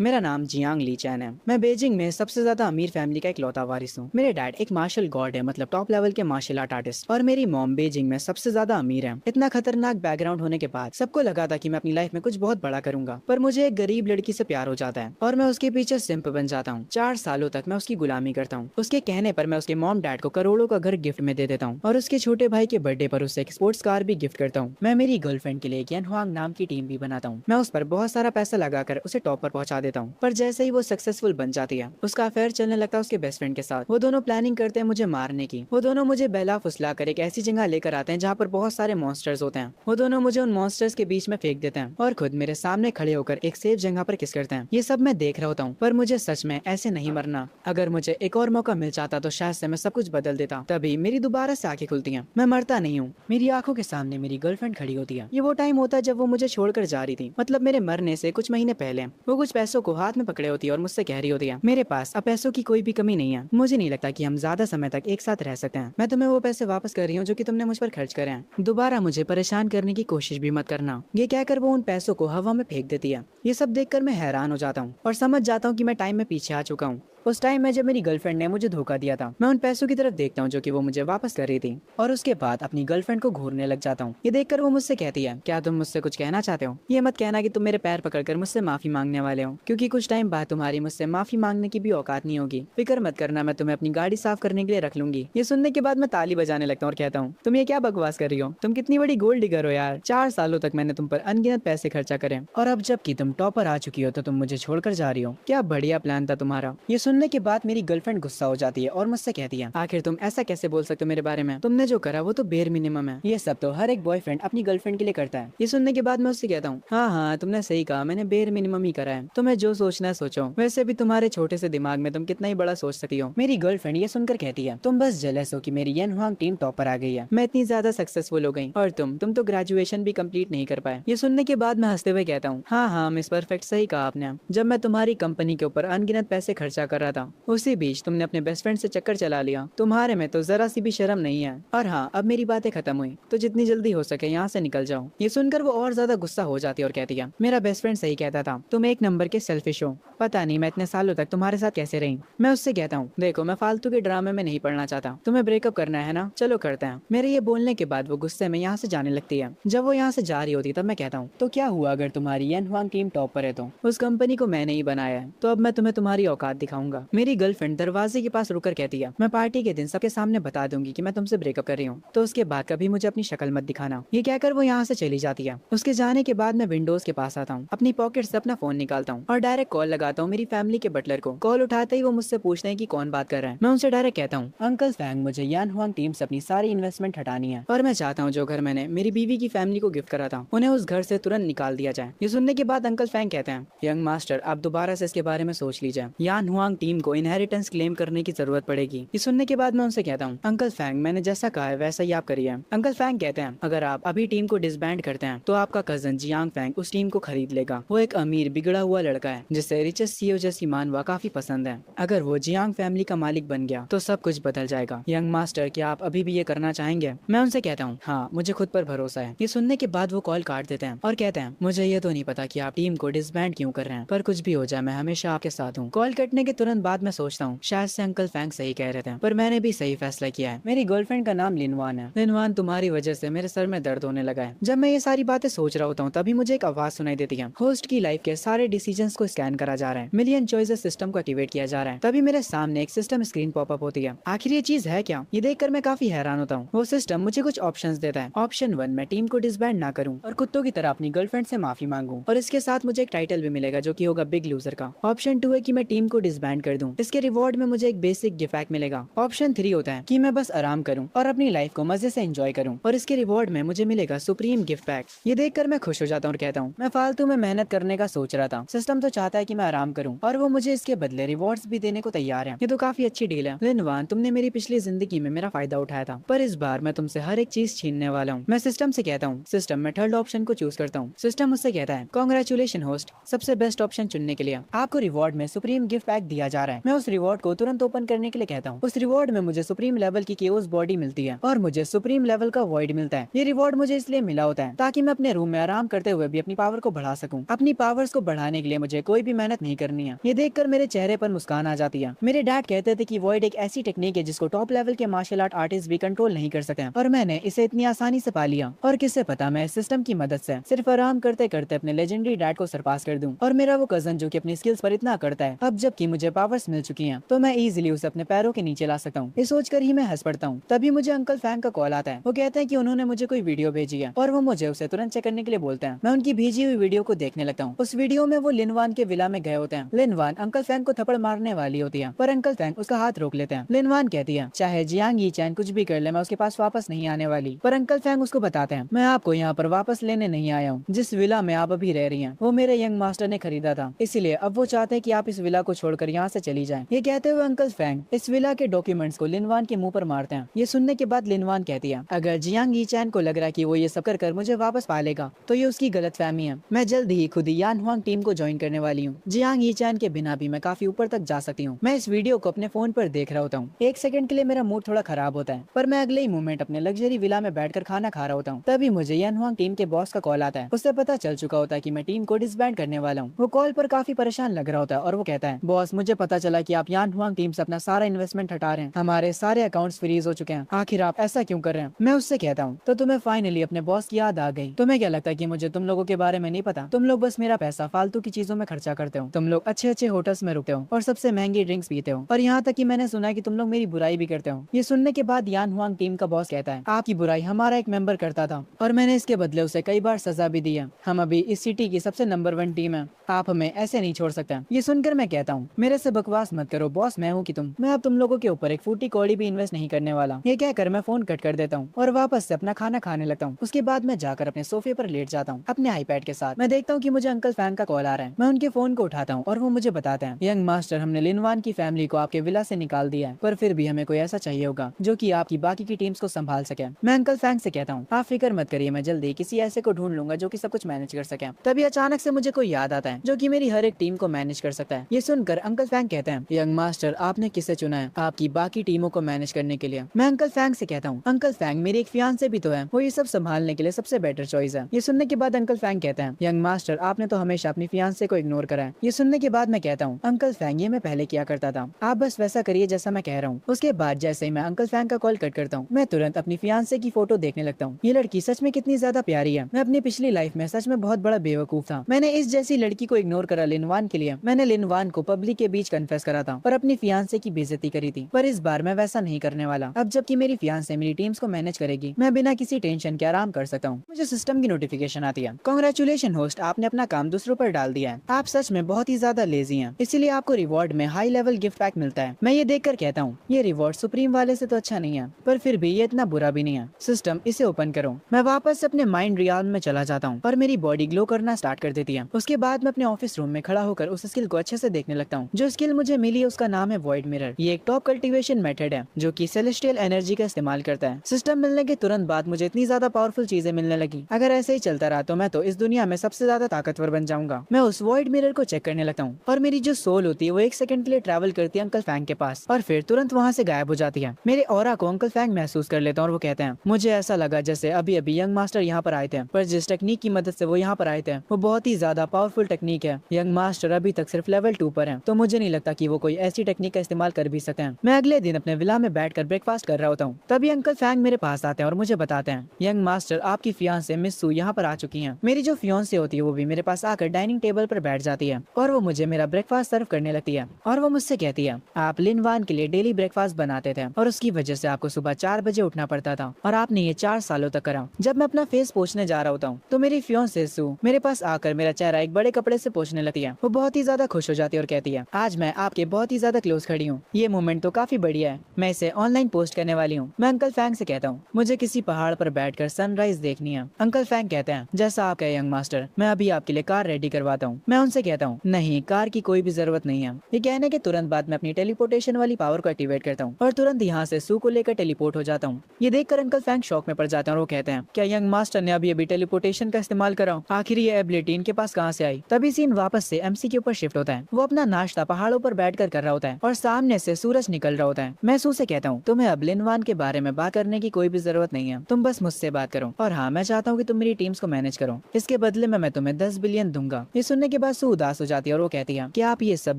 मेरा नाम जियांग ली चैन है। मैं बीजिंग में सबसे ज्यादा अमीर फैमिली का इकलौता वारिस हूँ। मेरे डैड एक मार्शल गॉड है, मतलब टॉप लेवल के मार्शल आर्ट आर्टिस्ट, और मेरी मॉम बीजिंग में सबसे ज्यादा अमीर है। इतना खतरनाक बैकग्राउंड होने के बाद सबको लगा था कि मैं अपनी लाइफ में कुछ बहुत बड़ा करूंगा, पर मुझे एक गरीब लड़की से प्यार हो जाता है और मैं उसके पीछे सिंप बन जाता हूँ। 4 सालों तक मैं उसकी गुलामी करता हूँ। उसके कहने पर मैं उसके मॉम डैड को करोड़ों का घर गिफ्ट में दे देता हूँ और उसके छोटे भाई के बर्थडे पर उससे एक स्पोर्ट्स कार भी गिफ्ट करता हूँ। मैं मेरी गर्लफ्रेंड के लिए एक यन हुआंग नाम की टीम भी बनाता हूँ। मैं उस पर बहुत सारा पैसा लगाकर उसे टॉप पर पहुंचा देता हूँ, पर जैसे ही वो सक्सेसफुल बन जाती है उसका अफेयर चलने लगता है उसके बेस्ट फ्रेंड के साथ। वो दोनों प्लानिंग करते हैं मुझे मारने की। वो दोनों मुझे बहला फुसला कर एक ऐसी जगह लेकर आते हैं जहाँ पर बहुत सारे मॉन्स्टर्स होते हैं। वो दोनों मुझे उन मॉन्स्टर्स के बीच में फेंक देते हैं और खुद मेरे सामने खड़े होकर एक सेफ जगह पर किस करते हैं। ये सब मैं देख रहा होता हूँ, पर मुझे सच में ऐसे नहीं मरना। अगर मुझे एक और मौका मिल जाता तो शायद से मैं सब कुछ बदल देता। तभी मेरी दोबारा से आंखें खुलती हैं। मैं मरता नहीं हूँ। मेरी आंखों के सामने मेरी गर्लफ्रेंड खड़ी होती है। ये वो टाइम होता है जब वो मुझे छोड़कर जा रही थी, मतलब मेरे मरने से कुछ महीने पहले। वो कुछ पैसों को हाथ में पकड़े होती है और मुझसे कह रही होती है, मेरे पास अब पैसों की कोई भी कमी नहीं है। मुझे नहीं लगता कि हम ज्यादा समय तक एक साथ रह सकते हैं। मैं तुम्हें वो पैसे वापस कर रही हूँ जो कि तुमने मुझ पर खर्च करे हैं। दोबारा मुझे परेशान करने की कोशिश भी मत करना। ये कहकर वो उन पैसों को हवा में फेंक देती है। ये सब देखकर मैं हैरान हो जाता हूँ और समझ जाता हूँ कि मैं टाइम में पीछे आ चुका हूँ। उस टाइम में जब मेरी गर्लफ्रेंड ने मुझे धोखा दिया था, मैं उन पैसों की तरफ देखता हूँ जो कि वो मुझे वापस कर रही थी, और उसके बाद अपनी गर्लफ्रेंड को घूरने लग जाता हूँ। ये देखकर वो मुझसे कहती है, क्या तुम मुझसे कुछ कहना चाहते हो? ये मत कहना कि तुम मेरे पैर पकड़कर मुझसे माफी मांगने वाले हो, क्योंकि कुछ टाइम बाद तुम्हारी मुझसे माफी मांगने की भी औकात नहीं होगी। फिक्र मत करना, मैं तुम्हें अपनी गाड़ी साफ करने के लिए रख लूंगी। ये सुनने के बाद मैं ताली बजाने लगता हूँ और कहता हूँ, तुम ये क्या बकवास कर रही हो? तुम कितनी बड़ी गोल्ड डिगर हो यार। 4 सालों तक मैंने तुम पर अनगिनत पैसे खर्चा करे, और अब जबकि तुम टॉपर आ चुकी हो तो तुम मुझे छोड़कर जा रही हो। क्या बढ़िया प्लान था तुम्हारा। ये सुनने के बाद मेरी गर्लफ्रेंड गुस्सा हो जाती है और मुझसे कहती है, आखिर तुम ऐसा कैसे बोल सकते हो मेरे बारे में? तुमने जो करा वो तो बेर मिनिमम है। ये सब तो हर एक बॉयफ्रेंड अपनी गर्लफ्रेंड के लिए करता है। ये सुनने के बाद मैं उससे कहता हूँ, हाँ हाँ तुमने सही कहा, मैंने बेर मिनिमम ही करा है। तुम्हें जो सोचना है सोचो। वैसे भी तुम्हारे छोटे से दिमाग में तुम कितना ही बड़ा सोच सकती हो। मेरी गर्लफ्रेंड ये सुनकर कहती है, तुम बस जेलस हो कि मेरी यन हुआंग टीम टॉप पर आ गई है। मैं इतनी ज्यादा सक्सेसफुल हो गई और तुम तो ग्रेजुएशन भी कंप्लीट नहीं कर पाए। ये सुनने के बाद मैं हंसते हुए कहता हूँ, हाँ हाँ मिस परफेक्ट, सही कहा आपने। जब मैं तुम्हारी कंपनी के ऊपर अनगिनत पैसे खर्चा कर रहा था, उसी बीच तुमने अपने बेस्ट फ्रेंड से चक्कर चला लिया। तुम्हारे में तो जरा सी भी शर्म नहीं है। और हाँ, अब मेरी बातें खत्म हुई तो जितनी जल्दी हो सके यहाँ से निकल जाओ। ये सुनकर वो और ज्यादा गुस्सा हो जाती है और कहती है, मेरा बेस्ट फ्रेंड सही कहता था, तुम एक नंबर के सेल्फिश हो। पता नहीं मैं इतने सालों तक तुम्हारे साथ कैसे रही। मैं उससे कहता हूँ, देखो मैं फालतू के ड्रामे में नहीं पड़ना चाहता। तुम्हें ब्रेकअप करना है ना, चलो करते हैं। मेरे ये बोलने के बाद वो गुस्से में यहाँ से जाने लगती है। जब वो यहाँ से जा रही होती तब मैं कहता हूँ, तो क्या हुआ अगर तुम्हारी यन हुआंग टीम टॉप पर है तो? उस कंपनी को मैंने ही बनाया है, तो अब मैं तुम्हें तुम्हारी औकात दिखाऊंगा। मेरी गर्लफ्रेंड दरवाजे के पास रुककर कहती है, मैं पार्टी के दिन सबके सामने बता दूंगी कि मैं तुमसे ब्रेकअप कर रही हूँ, तो उसके बाद कभी मुझे अपनी शक्ल मत दिखाना। ये कहकर वो यहाँ से चली जाती है। उसके जाने के बाद मैं विंडोज के पास आता हूँ, अपनी पॉकेट से अपना फोन निकालता हूँ और डायरेक्ट कॉल लगाता हूँ मेरी फैमिली के बटलर को। कॉल उठाते ही वो मुझसे पूछते हैं कि कौन बात कर रहा है। मैं उनसे डायरेक्ट कहता हूँ, अंकल फैंग, मुझे यान हुआंग टीम से अपनी सारी इन्वेस्टमेंट हटानी है और मैं चाहता हूँ जो घर मैंने मेरी बीवी की फैमिली को गिफ्ट करा था उन्हें उस घर से तुरंत निकाल दिया जाए। ये सुनने के बाद अंकल फैंग कहते हैं, यंग मास्टर आप दोबारा से इसके बारे में सोच लीजिए। यान हुआंग टीम को इनहेरिटेंस क्लेम करने की जरूरत पड़ेगी। ये सुनने के बाद मैं उनसे कहता हूँ, अंकल फैंग मैंने जैसा कहा है वैसा ही आप करिए। अंकल फैंग कहते हैं, अगर आप अभी टीम को डिसबैंड करते हैं तो आपका कजन जियांग फैंग उस टीम को खरीद लेगा। वो एक अमीर बिगड़ा हुआ लड़का है जिसे रिचेस्ट सीईओ जैसी मानवा काफी पसंद है। अगर वो जियांग फैमिली का मालिक बन गया तो सब कुछ बदल जाएगा। यंग मास्टर क्या आप अभी भी ये करना चाहेंगे? मैं उनसे कहता हूँ, हाँ मुझे खुद पर भरोसा है। ये सुनने के बाद वो कॉल काट देते हैं और कहते हैं, मुझे ये तो नहीं पता कि आप टीम को डिसबैंड क्यों कर रहे हैं, पर कुछ भी हो जाए मैं हमेशा आपके साथ हूँ। कॉल कटने के तुरंत बाद मैं सोचता हूँ, शायद से अंकल फैंग सही कह रहे थे, पर मैंने भी सही फैसला किया है। मेरी गर्लफ्रेंड का नाम लिनवान है। लिनवान, तुम्हारी वजह से मेरे सर में दर्द होने लगा है। जब मैं ये सारी बातें सोच रहा होता हूँ तभी मुझे एक आवाज सुनाई देती है। होस्ट की लाइफ के सारे डिसीजंस को स्कैन करा जा रहा है, मिलियन चॉइसेस सिस्टम को एक्टिवेट किया जा रहा है। तभी मेरे सामने एक सिस्टम स्क्रीन पॉपअप होती है। आखिर ये चीज है क्या? ये देखकर मैं काफी हैरान होता हूँ। वो सिस्टम मुझे कुछ ऑप्शंस देता है। ऑप्शन 1, मैं टीम को डिसबैंड ना करूँ और कुत्तों की तरह अपनी गर्लफ्रेंड से माफी मांगू, और इसके साथ मुझे एक टाइटल भी मिलेगा जो कि होगा बिग लूजर का। ऑप्शन 2 है कि मैं टीम को डिसबैंड कर दूं, इसके रिवॉर्ड में मुझे एक बेसिक गिफ्ट पैक मिलेगा। ऑप्शन 3 होता है कि मैं बस आराम करूं और अपनी लाइफ को मजे से एंजॉय करूं, और इसके रिवॉर्ड में मुझे मिलेगा सुप्रीम गिफ्ट पैक। ये देखकर मैं खुश हो जाता हूँ और कहता हूँ, मैं फालतू में मेहनत करने का सोच रहा था। सिस्टम तो चाहता है कि मैं आराम करूं और वो मुझे इसके बदले रिवॉर्ड्स भी देने को तैयार है। ये तो काफी अच्छी डील है। लिनवान, तुमने मेरी पिछली जिंदगी में मेरा फायदा उठाया था, पर इस बार मैं तुमसे हर एक चीज छीनने वाला हूँ। मैं सिस्टम से कहता हूँ, सिस्टम, मैं थर्ड ऑप्शन को चूज करता हूँ। सिस्टम मुझसे कहता है, कांग्रेचुलेशन होस्ट, सबसे बेस्ट ऑप्शन चुनने के लिए आपको रिवॉर्ड में सुप्रीम गिफ्ट पैक दिया दिया जा रहा है। मैं उस रिवॉर्ड को तुरंत ओपन करने के लिए कहता हूँ। उस रिवॉर्ड में मुझे सुप्रीम लेवल की केओस बॉडी मिलती है और मुझे सुप्रीम लेवल का वॉइड मिलता है। ये रिवॉर्ड मुझे इसलिए मिला होता है ताकि मैं अपने रूम में आराम करते हुए भी अपनी पावर को बढ़ा सकूं। अपनी पावर्स को बढ़ाने के लिए मुझे कोई भी मेहनत नहीं करनी है। ये देखकर मेरे चेहरे पर मुस्कान आ जाती है। मेरे डैड कहते थे कि वॉइड एक ऐसी टेक्निक है जिसको टॉप लेवल के मार्शल आर्ट आर्टिस्ट भी कंट्रोल नहीं कर सकते और मैंने इसे इतनी आसानी से पा लिया। और किससे पता मैं इस सिस्टम की मदद से सिर्फ आराम करते करते अपने लेजेंडरी डैड को सरपास कर दूं। और मेरा वो कजन जो कि अपनी स्किल्स पर इतना करता है, अब जबकि मुझे पावर्स मिल चुकी हैं तो मैं इजीली उसे अपने पैरों के नीचे ला सकता हूँ। ये सोचकर ही मैं हंस पड़ता हूँ। तभी मुझे अंकल फैंग का कॉल आता है। वो कहते हैं कि उन्होंने मुझे कोई वीडियो भेजी है और वो मुझे उसे तुरंत चेक करने के लिए बोलते हैं। मैं उनकी भेजी हुई वीडियो को देखने लगता हूँ। उस वीडियो में वो लिनवान के विला में गए होते हैं। लिनवान अंकल फैंग को थप्पड़ मारने वाली होती है पर अंकल फैंग उसका हाथ रोक लेते हैं। लिनवान कहती है चाहे जियांग यीचैन कुछ भी कर ले मैं उसके पास वापस नहीं आने वाली। पर अंकल फैंग उसको बताते हैं मैं आपको यहाँ पर वापस लेने नहीं आया हूँ। जिस विला में आप अभी रह रही हैं वो मेरे यंग मास्टर ने खरीदा था, इसीलिए अब वो चाहते हैं कि आप इस विला को छोड़कर यहाँ से चली जाएं। ये कहते हुए अंकल फैंग इस विला के डॉक्यूमेंट्स को लिनवान के मुंह पर मारते हैं। ये सुनने के बाद लिनवान कहती है अगर जियांग यीचैन को लग रहा है कि वो ये सब कर मुझे वापस पालेगा तो ये उसकी गलतफहमी है। मैं जल्द ही खुद ही यान हुआंग टीम को ज्वाइन करने वाली हूँ। जियांग यीचैन के बिना भी मैं काफी ऊपर तक जा सकती हूँ। मैं इस वीडियो को अपने फोन पर देख रहा होता हूँ। एक सेकंड के लिए मेरा मूड थोड़ा खराब होता है पर मैं अगले ही मोमेंट अपने लग्जरी विला में बैठकर खाना खा रहा होता हूँ। तभी मुझे यान हुआंग टीम के बॉस का कॉल आता है। उससे पता चल चुका होता है कि मैं टीम को डिसबैंड करने वाला हूँ। वो कॉल पर काफी परेशान लग रहा होता है और वो कहता है बॉस मुझे पता चला कि आप यान हुआंग टीम से अपना सारा इन्वेस्टमेंट हटा रहे हैं। हमारे सारे अकाउंट्स फ्रीज हो चुके हैं। आखिर आप ऐसा क्यों कर रहे हैं? मैं उससे कहता हूँ तो तुम्हें फाइनली अपने बॉस की याद आ गई। तुम्हें क्या लगता है कि मुझे तुम लोगों के बारे में नहीं पता? तुम लोग बस मेरा पैसा फालतू की चीजों में खर्चा करते हो। तुम लोग अच्छे अच्छे होटल्स में रुकते हो और सबसे महंगी ड्रिंक्स पीते हो और यहाँ तक कि मैंने सुना है कि तुम लोग मेरी बुराई भी करते हो। ये सुनने के बाद यान हुआंग टीम का बॉस कहता है आपकी बुराई हमारा एक मेंबर करता था और मैंने इसके बदले उसे कई बार सजा भी दी है। हम अभी इस सिटी की सबसे नंबर 1 टीम है। आप हमें ऐसे नहीं छोड़ सकते। ये सुनकर मैं कहता हूँ मेरे से बकवास मत करो बॉस, मैं हूँ कि तुम। मैं अब तुम लोगों के ऊपर एक फूटी कौड़ी भी इन्वेस्ट नहीं करने वाला। ये कहकर मैं फोन कट कर देता हूँ और वापस से अपना खाना खाने लगता हूँ। उसके बाद मैं जाकर अपने सोफे पर लेट जाता हूँ अपने आईपैड के साथ। मैं देखता हूँ कि मुझे अंकल फैंग का कॉल आ रहा है। मैं उनके फोन को उठाता हूँ और वो मुझे बताते हैं यंग मास्टर हमने लिनवान की फैमिली को आपके विला से निकाल दिया है पर फिर भी हमें कोई ऐसा चाहिए होगा जो कि आपकी बाकी की टीम्स को संभाल सके। मैं अंकल फैंग से कहता हूँ आप फिक्र मत करिए, मैं जल्दी किसी ऐसे को ढूंढ लूंगा जो कि सब कुछ मैनेज कर सके। तभी अचानक से मुझे कोई याद आता है जो कि मेरी हर एक टीम को मैनेज कर सकता है। ये सुनकर अंकल फैंग कहते हैं यंग मास्टर आपने किसे चुना है आपकी बाकी टीमों को मैनेज करने के लिए? मैं अंकल फैंग से कहता हूँ अंकल फैंग मेरी एक फियांसे भी तो है, वो ये सब संभालने के लिए सबसे बेटर चॉइस है। ये सुनने के बाद अंकल फैंग कहते हैं यंग मास्टर आपने तो हमेशा अपनी फियांसे को इग्नोर करा है। ये सुनने के बाद मैं कहता हूँ अंकल फैंग ये मैं पहले किया करता था, आप बस वैसा करिए जैसा मैं कह रहा हूँ। उसके बाद जैसे ही मैं अंकल फैंग का कॉल कट करता हूँ मैं तुरंत अपनी फियांसे की फोटो देखने लगता हूँ। ये लड़की सच में कितनी ज्यादा प्यारी है। मैं अपनी पिछली लाइफ में सच में बहुत बड़ा बेवकूफ था। मैंने इस जैसी लड़की को इग्नोर करा लिनवान के लिए। मैंने लिनवान को पब्लिक के बीच कन्फेस करा था और अपनी फियांसे की बेइज्जती करी थी, पर इस बार मैं वैसा नहीं करने वाला। अब जबकि मेरी फियांसे मेरी टीम्स को मैनेज करेगी मैं बिना किसी टेंशन के आराम कर सकता हूँ। मुझे सिस्टम की नोटिफिकेशन आती है कांग्रेचुलेशन होस्ट, आपने अपना काम दूसरों पर डाल दिया है। आप सच में बहुत ही ज्यादा लेजी हैं, इसीलिए आपको रिवॉर्ड में हाई लेवल गिफ्ट पैक मिलता है। मैं ये देखकर कहता हूँ ये रिवॉर्ड सुप्रीम वाले से तो अच्छा नहीं है पर फिर भी ये इतना बुरा भी नहीं है। सिस्टम इसे ओपन करो। मैं वापस से अपने माइंड रियाल में चला जाता हूँ और मेरी बॉडी ग्लो करना स्टार्ट कर देती है। उसके बाद मैं अपने ऑफिस रूम में खड़ा होकर उस स्किल को अच्छे से देखने लगता हूँ। जो स्किल मुझे मिली है उसका नाम है वॉइड मिरर। ये एक टॉप कल्टीवेशन मेथड है जो कि सेलेस्टियल एनर्जी का इस्तेमाल करता है। सिस्टम मिलने के तुरंत बाद मुझे इतनी ज्यादा पावरफुल चीजें मिलने लगी। अगर ऐसे ही चलता रहा तो मैं तो इस दुनिया में सबसे ज्यादा ताकतवर बन जाऊंगा। मैं उस वॉइड मिरर को चेक करने लगता हूँ और मेरी जो सोल होती है वो एक सेकंड के लिए ट्रैवल करती है अंकल फैंग के पास और फिर तुरंत वहाँ से गायब हो जाती है। मेरे ऑरा को अंकल फैंग महसूस कर लेते हैं और वो कहते हैं मुझे ऐसा लगा जैसे अभी अभी यंग मास्टर यहाँ पर आए थे, पर जिस टेक्निक की मदद से वो यहाँ पर आए थे वो बहुत ही ज्यादा पावरफुल टेक्निक है। यंग मास्टर अभी तक सिर्फ लेवल 2 पर है तो मुझे नहीं लगता कि वो कोई ऐसी टेक्निक का इस्तेमाल कर भी सकते हैं। मैं अगले दिन अपने विला में बैठकर ब्रेकफास्ट कर रहा होता हूँ। तभी अंकल फैंग मेरे पास आते हैं और मुझे बताते हैं यंग मास्टर आपकी फियांसे मिस सू यहाँ पर आ चुकी है। मेरी जो फियांसे होती है वो भी मेरे पास आकर डाइनिंग टेबल पर बैठ जाती है और वो मुझे मेरा ब्रेकफास्ट सर्व करने लगती है और वो मुझसे कहती है आप लिनवान के लिए डेली ब्रेकफास्ट बनाते थे और उसकी वजह से आपको सुबह 4 बजे उठना पड़ता था और आपने ये 4 सालों तक करा। जब मैं अपना फेस पोंछने जा रहा होता हूँ तो मेरी फियांसे सू मेरे पास आकर मेरा चेहरा एक बड़े कपड़े से पोंछने लगती है। वो बहुत ही ज्यादा खुश हो जाती है और कहती है आज मैं आपके बहुत ही ज्यादा क्लोज खड़ी हूँ, ये मोमेंट तो काफी बढ़िया है, मैं इसे ऑनलाइन पोस्ट करने वाली हूँ। मैं अंकल फैंग से कहता हूँ मुझे किसी पहाड़ पर बैठकर सनराइज देखनी है। अंकल फैंग कहते हैं जैसा आप कहे यंग मास्टर, मैं अभी आपके लिए कार रेडी करवाता हूँ। मैं उनसे कहता हूँ नहीं, कार की कोई भी जरूरत नहीं है। ये कहने के तुरंत बाद मैं अपनी टेलीपोर्टेशन वाली पावर को एक्टिवेट करता हूँ और तुरंत यहाँ से सू को लेकर टेलीपोर्ट हो जाता हूँ। ये देखकर अंकल फैंग शॉक में पड़ जाते हैं और वो कहते हैं क्या यंग मास्टर ने अभी अभी टेलीपोर्टेशन का इस्तेमाल करा? आखिर ये एबिलिटी इनके पास कहाँ से आई? तभी सीन वापस से एमसी के ऊपर शिफ्ट होता है। वो अपना नाश्ता पहाड़ों पर बैठकर कर रहा होता है और सामने से सूरज निकल रहा होता है। मैं सू से कहता हूँ, तुम्हें अब लिनवान के बारे में बात करने की कोई भी जरूरत नहीं है, तुम बस मुझसे बात करो। और हाँ, मैं चाहता हूँ कि तुम मेरी टीम्स को मैनेज करो, इसके बदले में मैं तुम्हें 10 बिलियन दूंगा। ये सुनने के बाद सू उदास हो जाती है और वो कहती है, क्या आप ये सब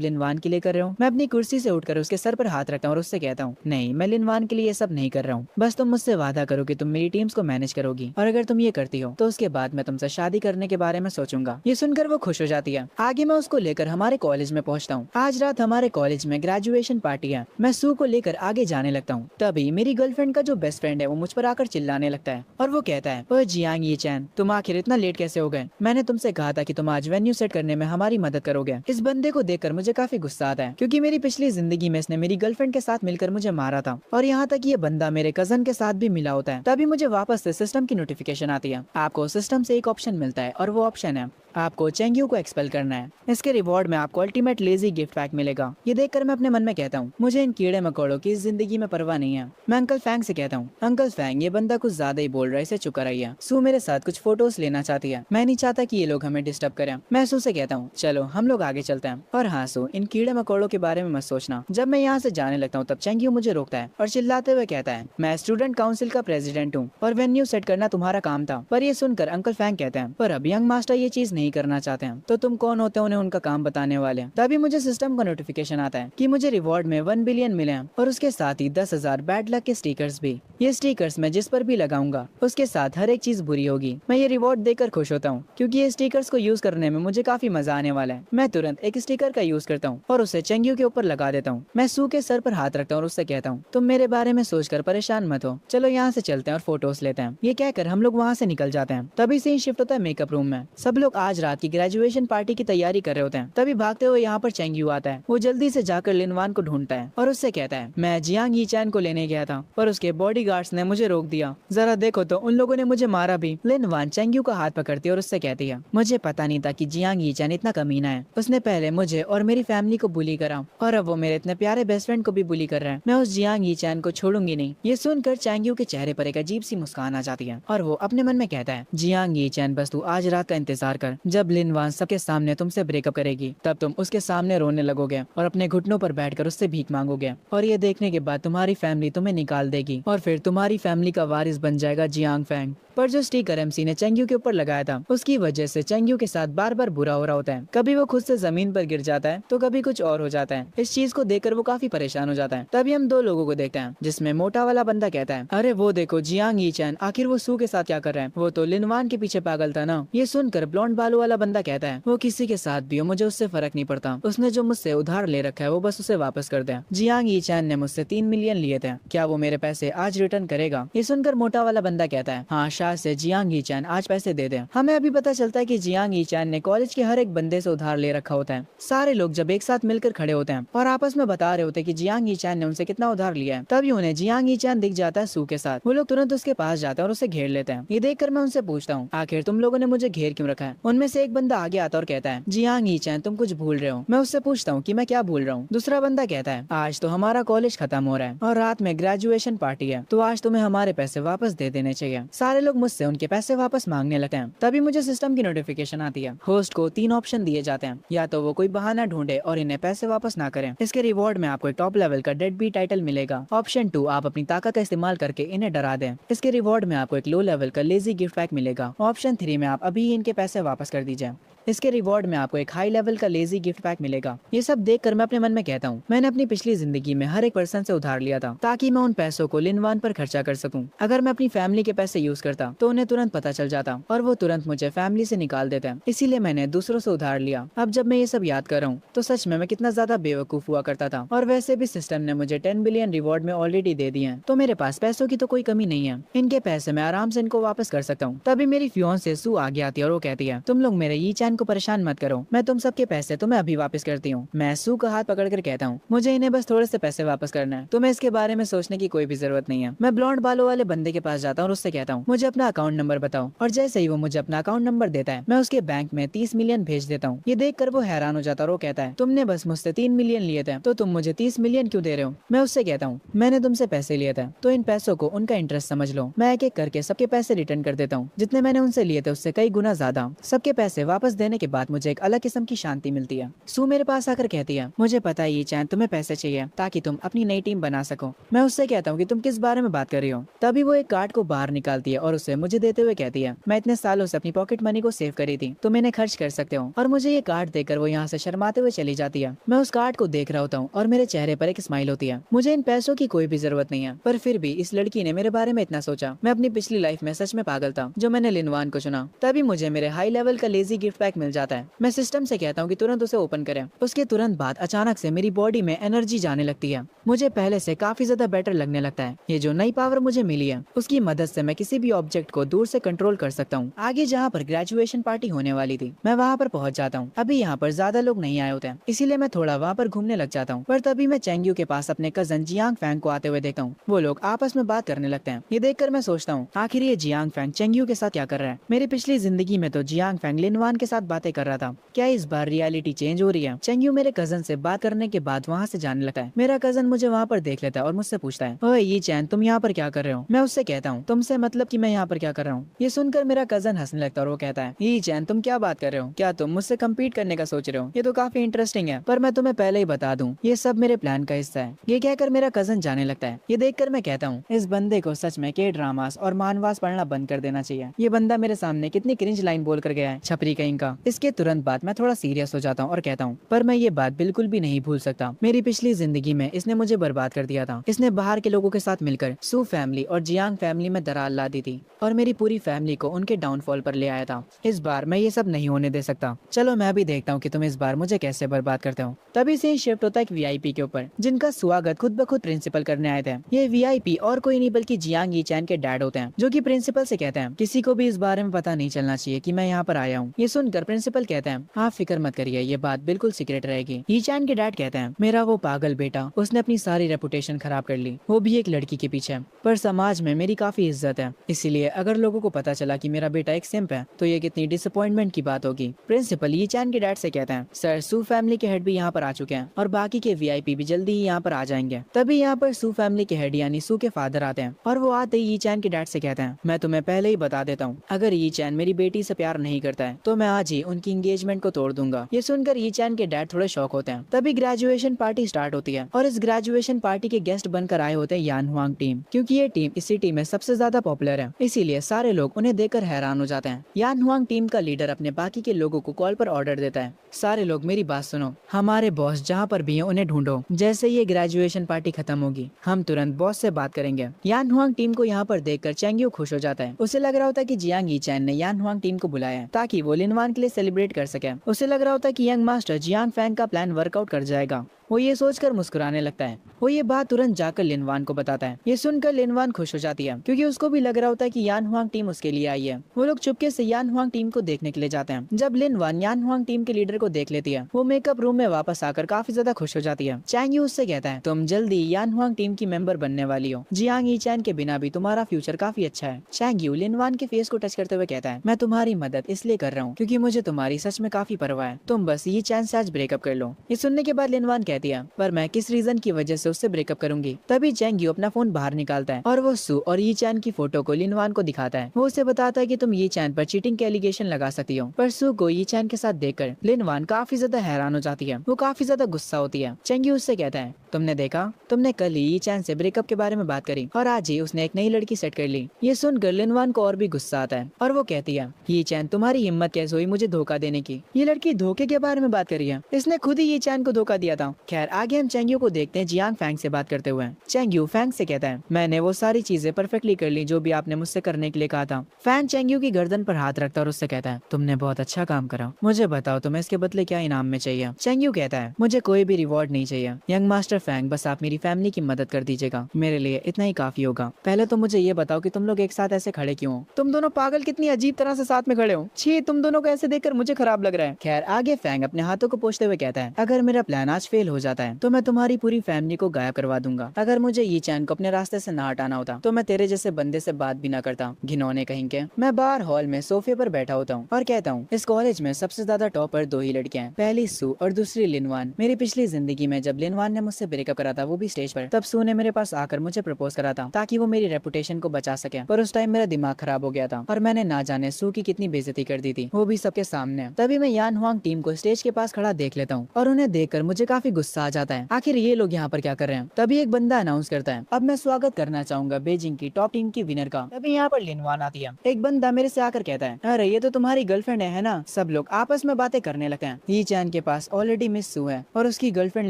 लिनवान के लिए कर रहे हो? मैं अपनी कुर्सी से उठकर उसके सर पर हाथ रखता हूँ और उससे कहता हूँ, नहीं, मैं लिनवान के लिए ये सब नहीं कर रहा हूँ। बस तुम मुझसे वादा करो कि तुम मेरी टीम्स को मैनेज करोगी, और अगर तुम ये करती हो तो उसके बाद मैं तुमसे शादी करने के बारे में सोचूंगा। ये सुनकर वो खुश हो जाती है। आगे मैं उसको लेकर हमारे कॉलेज में पहुंचता हूँ। आज रात हमारे कॉलेज में ग्रेजुएशन पार्टी है। मैं सू को लेकर आगे जाने लगता हूँ। तभी मेरी गर्लफ्रेंड का जो बेस्ट फ्रेंड है वो मुझ पर आकर चिल्लाने लगता है और वो कहता है, ओए जियांग ये चैन, तुम आखिर इतना लेट कैसे हो गए? मैंने तुमसे कहा था कि तुम आज वेन्यू सेट करने में हमारी मदद करोगे। इस बंदे को देखकर मुझे काफी गुस्सा आता है, क्योंकि मेरी पिछली जिंदगी में इसने मेरी गर्लफ्रेंड के साथ मिलकर मुझे मारा था, और यहाँ तक ये बंदा मेरे कजन के साथ भी मिला होता है। तभी मुझे वापस से सिस्टम की नोटिफिकेशन आती है। आपको सिस्टम से एक ऑप्शन मिलता है और वो ऑप्शन है आपको चेंग्यू को एक्सपेल करना है। इसके रिवॉर्ड में आपको अल्टीमेट लेजी गिफ्ट पैक मिलेगा। ये देखकर मैं अपने मन में कहता हूँ, मुझे इन कीड़े मकोड़ों की जिंदगी में परवाह नहीं है। मैं अंकल फैंग से कहता हूँ, अंकल फैंग, ये बंदा कुछ ज्यादा ही बोल रहा है, इसे चुप कराइए। सू मेरे साथ कुछ फोटोज लेना चाहती है। मैं नहीं चाहता कि ये लोग हमें डिस्टर्ब करें। मैं सू से कहता हूँ, चलो हम लोग आगे चलते हैं। और हाँ सू, इन कीड़े मकोड़ों के बारे में मत सोचना। जब मैं यहाँ से जाने लगता हूँ तब चेंग्यू मुझे रोकता है और चिल्लाते हुए कहता है, मैं स्टूडेंट काउंसिल का प्रेसिडेंट हूँ और वेन्यू सेट करना तुम्हारा काम था। पर ये सुनकर अंकल फैंग कहते हैं, पर अब यंग मास्टर ये चीज नहीं करना चाहते हैं, तो तुम कौन होते हो उन्हें उनका काम बताने वाले? तभी मुझे सिस्टम का नोटिफिकेशन आता है कि मुझे रिवॉर्ड में 1 बिलियन मिले हैं और उसके साथ ही 10,000 बैड लक के स्टिकर्स भी। ये स्टिकर्स मैं जिस पर भी लगाऊंगा उसके साथ हर एक चीज बुरी होगी। मैं ये रिवॉर्ड देकर खुश होता हूँ, क्योंकि ये स्टिकर्स को यूज करने में मुझे काफी मजा आने वाला है। मैं तुरंत एक स्टिकर का यूज करता हूँ और उसे चेंग्यू के ऊपर लगा देता हूँ। मैं सू के सर पर हाथ रखता हूँ और उससे कहता हूँ, तुम मेरे बारे में सोचकर परेशान मत हो, चलो यहाँ से चलते हैं और फोटोज लेते हैं। ये कहकर हम लोग वहाँ से निकल जाते हैं। तभी से ही शिफ्ट होता है मेकअप रूम में। सब लोग आज रात की ग्रेजुएशन पार्टी की तैयारी कर रहे होते हैं। तभी भागते हुए यहाँ पर चेंग्यू आता है। वो जल्दी से जाकर लिनवान को ढूंढता है और उससे कहता है, मैं जियांग यी चैन को लेने गया था पर उसके बॉडीगार्ड्स ने मुझे रोक दिया। जरा देखो तो उन लोगों ने मुझे मारा भी। लिनवान चेंग्यू का हाथ पकड़ती है और उससे कहती है, मुझे पता नहीं था कि जियांग यी चैन इतना कमीना है। उसने पहले मुझे और मेरी फैमिली को बुली करा और अब वो मेरे इतने प्यारे बेस्ट फ्रेंड को भी बुली कर रहा है। मैं उस जियांग यी चैन को छोड़ूंगी नहीं। ये सुनकर चेंग्यू के चेहरे पर एक अजीब सी मुस्कान आ जाती है और वो अपने मन में कहता है, जियांग यी चैन, बस तू आज रात का इंतजार कर। जब लिनवान सबके सामने तुमसे ब्रेकअप करेगी तब तुम उसके सामने रोने लगोगे और अपने घुटनों पर बैठकर उससे भीख मांगोगे, और ये देखने के बाद तुम्हारी फैमिली तुम्हें निकाल देगी और फिर तुम्हारी फैमिली का वारिस बन जाएगा जियांग फैंग। पर जो स्टिकर एमसी ने चेंग्यू के ऊपर लगाया था उसकी वजह से चेंग्यू के साथ बार बार बुरा हो रहा होता है। कभी वो खुद से जमीन पर गिर जाता है तो कभी कुछ और हो जाता है। इस चीज को देखकर वो काफी परेशान हो जाता है। तभी हम दो लोगों को देखते हैं, जिसमें मोटा वाला बंदा कहता है, अरे वो देखो जियांग यी चैन, आखिर वो सू के साथ क्या कर रहा है? वो तो लिनवान के पीछे पागल था ना। ये सुनकर ब्लॉन्ड बालों वाला बंदा कहता है, वो किसी के साथ भी हो मुझे उससे फर्क नहीं पड़ता। उसने जो मुझसे उधार ले रखा है वो बस उसे वापस कर दे। जियांग यी चैन ने मुझसे 3 मिलियन लिए थे, क्या वो मेरे पैसे आज रिटर्न करेगा? ये सुनकर मोटा वाला बंदा कहता है, हाँ शायद से जियांग यी चैन आज पैसे दे दे। हमें अभी पता चलता है कि जियांग यी चैन ने कॉलेज के हर एक बंदे से उधार ले रखा होता है। सारे लोग जब एक साथ मिलकर खड़े होते हैं और आपस में बता रहे होते हैं कि जियांग यी चैन ने उनसे कितना उधार लिया है, तभी उन्हें जियांग यी चैन दिख जाता है सू के साथ। वो लोग तुरंत उसके पास जाते हैं और उसे घेर लेते हैं। ये देखकर मैं उनसे पूछता हूँ, आखिर तुम लोगों ने मुझे घेर क्यों रखा है? उनमें से एक बंदा आगे आता और कहता है, जियांग यी चैन तुम कुछ भूल रहे हो। मैं उससे पूछता हूँ कि मैं क्या भूल रहा हूँ। दूसरा बंदा कहता है, आज तो हमारा कॉलेज खत्म हो रहा है और रात में ग्रेजुएशन पार्टी है, तो आज तुम्हें हमारे पैसे वापस दे देने चाहिए। सारे लोग मुझसे उनके पैसे वापस मांगने लगते हैं। तभी मुझे सिस्टम की नोटिफिकेशन आती है। होस्ट को 3 ऑप्शन दिए जाते हैं, या तो वो कोई बहाना ढूंढे और इन्हें पैसे वापस ना करें। इसके रिवॉर्ड में आपको एक टॉप लेवल का डेड बी टाइटल मिलेगा। ऑप्शन 2, आप अपनी ताकत का इस्तेमाल करके इन्हें डरा दें। इसके रिवॉर्ड में आपको एक लो लेवल का लेजी गिफ्ट पैक मिलेगा। ऑप्शन 3 में आप अभी ही इनके पैसे वापस कर दीजिए। इसके रिवॉर्ड में आपको एक हाई लेवल का लेजी गिफ्ट पैक मिलेगा। ये सब देखकर मैं अपने मन में कहता हूँ, मैंने अपनी पिछली जिंदगी में हर एक पर्सन से उधार लिया था ताकि मैं उन पैसों को लिनवान पर खर्चा कर सकूं। अगर मैं अपनी फैमिली के पैसे यूज करता तो उन्हें तुरंत पता चल जाता और वो तुरंत मुझे फैमिली से निकाल देते। इसीलिए मैंने दूसरों से उधार लिया। अब जब मैं ये सब याद कर रहा हूँ तो सच में मैं कितना ज्यादा बेवकूफ हुआ करता था। और वैसे भी सिस्टम ने मुझे 10 बिलियन रिवॉर्ड में ऑलरेडी दे दिए हैं, तो मेरे पास पैसों की तो कोई कमी नहीं है। इनके पैसे मैं आराम से इनको वापस कर सकता हूँ। तभी मेरी फियोंसे सू आगे आती है और वो कहती है, तुम लोग मेरे यी चैन को परेशान मत करो, मैं तुम सबके पैसे तुम्हें अभी वापस करती हूँ। मैं सू का हाथ पकड़कर कहता हूँ, मुझे इन्हें बस थोड़े से पैसे वापस करना है, तुम्हें इसके बारे में सोचने की कोई भी जरूरत नहीं है। मैं ब्लॉन्ड बालों वाले बंदे के पास जाता हूँ और उससे कहता हूँ, मुझे अपना अकाउंट नंबर बताओ। और जैसे ही वो मुझे अपना अकाउंट नंबर देता है मैं उसके बैंक में 30 मिलियन भेज देता हूँ। ये देखकर वो हैरान हो जाता है और वो कहता है, तुमने बस मुझसे 3 मिलियन लिए थे तो तुम मुझे 30 मिलियन क्यों दे रहे हो? मैं उससे कहता हूँ, मैंने तुमसे पैसे लिए थे तो इन पैसों को उनका इंटरेस्ट समझ लो। मैं एक एक करके सबके पैसे रिटर्न कर देता हूँ। जितने मैंने उनसे लिए थे उससे कई गुना ज्यादा। सबके पैसे वापस देने के बाद मुझे एक अलग किस्म की शांति मिलती है। सू मेरे पास आकर कहती है, मुझे पता है ये चैन तुम्हें पैसे चाहिए ताकि तुम अपनी नई टीम बना सको। मैं उससे कहता हूँ कि तुम किस बारे में बात कर रही हो। तभी वो एक कार्ड को बाहर निकालती है और उसे मुझे देते हुए कहती है, मैं इतने सालों से अपनी पॉकेट मनी को सेव करी थी, तुम इन्हें खर्च कर सकते हो। और मुझे ये कार्ड देकर वो यहाँ से शर्माते हुए चली जाती है। मैं उस कार्ड को देख रहा होता हूँ और मेरे चेहरे पर एक स्माइल होती है। मुझे इन पैसों की कोई भी जरूरत नहीं है, पर फिर भी इस लड़की ने मेरे बारे में इतना सोचा। मैं अपनी पिछली लाइफ में सच में पागल था जो मैंने लिनवान को चुना। तभी मुझे मेरे हाई लेवल का लेजी गिफ्ट पैक मिल जाता है। मैं सिस्टम से कहता हूँ कि तुरंत उसे ओपन करें। उसके तुरंत बाद अचानक से मेरी बॉडी में एनर्जी जाने लगती है। मुझे पहले से काफी ज्यादा बेटर लगने लगता है। ये जो नई पावर मुझे मिली है उसकी मदद से मैं किसी भी ऑब्जेक्ट को दूर से कंट्रोल कर सकता हूँ। आगे जहाँ पर ग्रेजुएशन पार्टी होने वाली थी मैं वहाँ पर पहुँच जाता हूँ। अभी यहाँ पर ज्यादा लोग नहीं आए होते हैं, इसीलिए मैं थोड़ा वहाँ पर घूमने लग जाता हूँ। पर तभी मैं चेंग्यू के पास अपने कजन जियांग फैंग को आते हुए देखता हूँ। वो लोग आपस में बात करने लगते हैं। ये देखकर मैं सोचता हूँ आखिर ये जियांग फैंग चेंग्यू के साथ क्या कर रहा है। मेरी पिछली जिंदगी में तो जियांग फैंग लिनवान के साथ बातें कर रहा था। क्या इस बार रियलिटी चेंज हो रही है। चेंग्यू मेरे कजन से बात करने के बाद वहाँ से जाने लगता है। मेरा कजन मुझे वहाँ पर देख लेता है और मुझसे पूछता है, ओए ये चैन तुम यहाँ पर क्या कर रहे हो। मैं उससे कहता हूँ तुमसे मतलब कि मैं यहाँ पर क्या कर रहा हूँ। ये सुनकर मेरा कजन हंसने लगता है और वो कहता है, ये चैन तुम क्या बात कर रहे हो, क्या तुम मुझसे कम्पीट करने का सोच रहे हो। ये तो काफी इंटरेस्टिंग है, पर मैं तुम्हें पहले ही बता दूं ये सब मेरे प्लान का हिस्सा है। ये कहकर मेरा कजन जाने लगता है। ये देखकर मैं कहता हूँ इस बंदे को सच में के ड्रामास और मानवास पढ़ना बंद कर देना चाहिए। ये बंदा मेरे सामने कितनी क्रिंज लाइन बोल कर गया है, छपरी कहीं का। इसके तुरंत बाद मैं थोड़ा सीरियस हो जाता हूँ और कहता हूँ पर मैं ये बात बिल्कुल भी नहीं भूल सकता। मेरी पिछली जिंदगी में इसने मुझे बर्बाद कर दिया था। इसने बाहर के लोगों के साथ मिलकर सू फैमिली और जियांग फैमिली में दरार ला दी थी और मेरी पूरी फैमिली को उनके डाउनफॉल पर ले आया था। इस बार मैं ये सब नहीं होने दे सकता। चलो मैं भी देखता हूँ कि तुम इस बार मुझे कैसे बर्बाद करते हो। तभी से शिफ्ट होता है एक वीआईपी के ऊपर जिनका स्वागत खुद ब खुद प्रिंसिपल करने आए थे। ये वीआईपी और कोई नहीं बल्कि जियांग यीचैन के डैड होते हैं, जो कि प्रिंसिपल से कहते हैं किसी को भी इस बारे में पता नहीं चलना चाहिए कि मैं यहाँ पर आया हूँ। ये सुनकर प्रिंसिपल कहते हैं आप फिक्र मत करिए, ये बात बिल्कुल सीक्रेट रहेगी। यीचैन के डैड कहते हैं मेरा वो पागल बेटा, उसने अपनी सारी रेपुटेशन खराब कर ली, वो भी एक लड़की के पीछे। पर समाज में मेरी काफी इज्जत है, इसीलिए अगर लोगों को पता चला कि मेरा बेटा एक सिंप है तो ये कितनी डिसअपॉइंटमेंट की बात होगी। प्रिंसिपल यीचैन के डैड से कहते हैं सर सू फैमिली के हेड भी यहाँ पर आ चुके हैं और बाकी के वीआईपी भी जल्दी ही यहाँ पर आ जाएंगे। तभी यहाँ पर सू फैमिली के हेड यानी सू के फादर आते हैं और वो आते ही यीचैन के डैड से कहते हैं मैं तुम्हें पहले ही बता देता हूँ अगर यीचैन मेरी बेटी से प्यार नहीं करता है तो मैं आज ही उनकी एंगेजमेंट को तोड़ दूंगा। ये सुनकर यीचैन के डैड थोड़े शॉक होते हैं। तभी ग्रेजुएशन पार्टी स्टार्ट होती है और इस ग्रेजुएशन पार्टी के गेस्ट बनकर आए होते हैं यान हुआंग टीम, क्योंकि ये टीम इस सिटी में सबसे ज्यादा पॉपुलर है, इसीलिए सारे लोग उन्हें देखकर हैरान हो जाते हैं। यान हुआंग टीम का लीडर अपने बाकी के लोगों को कॉल पर ऑर्डर देता है, सारे लोग मेरी बात सुनो, हमारे बॉस जहाँ पर भी हैं उन्हें ढूंढो। जैसे ये ग्रेजुएशन पार्टी खत्म होगी हम तुरंत बॉस से बात करेंगे। यान हुआंग टीम को यहाँ पर देखकर चेंग्यू खुश हो जाता है। उसे लग रहा होता है कि जियांग यीचैन ने यान हुआंग टीम को बुलाया है ताकि वो लिनवान के लिए सेलिब्रेट कर सके। उसे लग रहा होता है कि यंग मास्टर जियांग फैंग का प्लान वर्कआउट कर जाएगा। वो ये सोचकर मुस्कुराने लगता है। वो ये बात तुरंत जाकर लिनवान को बताता है। ये सुनकर लिनवान खुश हो जाती है क्योंकि उसको भी लग रहा होता है कि यान हुआंग टीम उसके लिए आई है। वो लोग चुपके से यान हुआंग टीम को देखने के लिए जाते हैं। जब लिनवान यान हुआंग टीम के लीडर को देख लेती है वो मेकअप रूम में वापस आकर काफी ज्यादा खुश हो जाती है। चैंग्यू उससे कहता है तुम जल्दी यान हुआंग टीम की मेंबर बनने वाली हो, जियांग यीचैन के बिना भी तुम्हारा फ्यूचर काफी अच्छा है। चैंग्यू लिनवान के फेस को टच करते हुए कहता है मैं तुम्हारी मदद इसलिए कर रहा हूँ क्योंकि मुझे तुम्हारी सच में काफी परवाह है, तुम बस यीचैन से आज ब्रेकअप कर लो। ये सुनने के बाद लिनवान कहती है पर मैं किस रीजन की वजह से उससे ब्रेकअप करूंगी। तभी चेंग्यू अपना फोन बाहर निकालता है और वो सू और यीचैन की फोटो को लिनवान को दिखाता है। वो उसे बताता है कि तुम यीचैन पर चीटिंग के एलिगेशन लगा सकती हो। पर सू को यीचैन के साथ देखकर लिनवान काफी ज्यादा हैरान हो जाती है। वो काफी ज्यादा गुस्सा होती है। चेंग्यू उससे कहता है तुमने देखा, तुमने कल ही यीचैन से ब्रेकअप के बारे में बात करी और आज ही उसने एक नई लड़की सेट कर ली। ये सुनकर लिनवान को और भी गुस्सा आता है और वो कहती है यीचैन तुम्हारी हिम्मत कैसे हुई मुझे धोखा देने की। ये लड़की धोखे के बारे में बात कर रही है, इसने खुद ही यीचैन को धोखा दिया था। खैर आगे हम चेंग्यू को देखते हैं जियांग फैंग से बात करते हुए। चेंग्यू फैंग से कहता है मैंने वो सारी चीजें परफेक्टली कर ली जो भी आपने मुझसे करने के लिए कहा था। फैंग चेंग्यू की गर्दन पर हाथ रखता और उससे कहता है तुमने बहुत अच्छा काम करा, मुझे बताओ तुम्हें इसके बदले क्या इनाम में चाहिए। चेंग्यू कहता है मुझे कोई भी रिवॉर्ड नहीं चाहिए यंग मास्टर फैंग, बस आप मेरी फैमिली की मदद कर दीजिएगा, मेरे लिए इतना ही काफी होगा। पहले तो मुझे ये बताओ कि तुम लोग एक साथ ऐसे खड़े क्यों हो, तुम दोनों पागल कितनी अजीब तरह से साथ में खड़े हो, छी तुम दोनों को ऐसे देखकर मुझे खराब लग रहा है। खैर आगे फैंग अपने हाथों को पोंछते हुए कहता है अगर मेरा प्लान आज फेल हो जाता है तो मैं तुम्हारी पूरी फैमिली को गायब करवा दूंगा। अगर मुझे यी चैन को अपने रास्ते से ना हटाना होता तो मैं तेरे जैसे बंदे से बात भी ना करता। घिनौने कहीं के। मैं बाहर हॉल में सोफे पर बैठा होता हूँ और कहता हूँ इस कॉलेज में सबसे ज्यादा टॉपर दो ही लड़कियां हैं, पहली सू और दूसरी लिनवान। मेरी पिछली जिंदगी में जब लिनवान ने मुझसे ब्रेकअप करा था वो भी स्टेज पर, तब सू ने मेरे पास आकर मुझे प्रपोज करा था ताकि वो मेरी रेपुटेशन को बचा सके। पर उस टाइम मेरा दिमाग खराब हो गया था और मैंने ना जाने सू की कितनी बेइज्जती कर दी थी, वो भी सबके सामने। तभी मैं यान हुआंग टीम को स्टेज के पास खड़ा देख लेता हूँ और उन्हें देखकर मुझे काफी गुस्सा आ जाता है। आखिर ये लोग यहाँ पर क्या कर रहे हैं। तभी एक बंदा अनाउंस करता है, अब मैं स्वागत करना चाहूंगा बीजिंग की टॉप टीम की विनर का। तभी यहाँ पर लिनवान आती है। एक बंदा मेरे से आकर कहता है, अरे ये तो तुम्हारी गर्लफ्रेंड है ना। सब लोग आपस में बातें करने लगते हैं। यी चैन के पास ऑलरेडी मिस सू है और उसकी गर्लफ्रेंड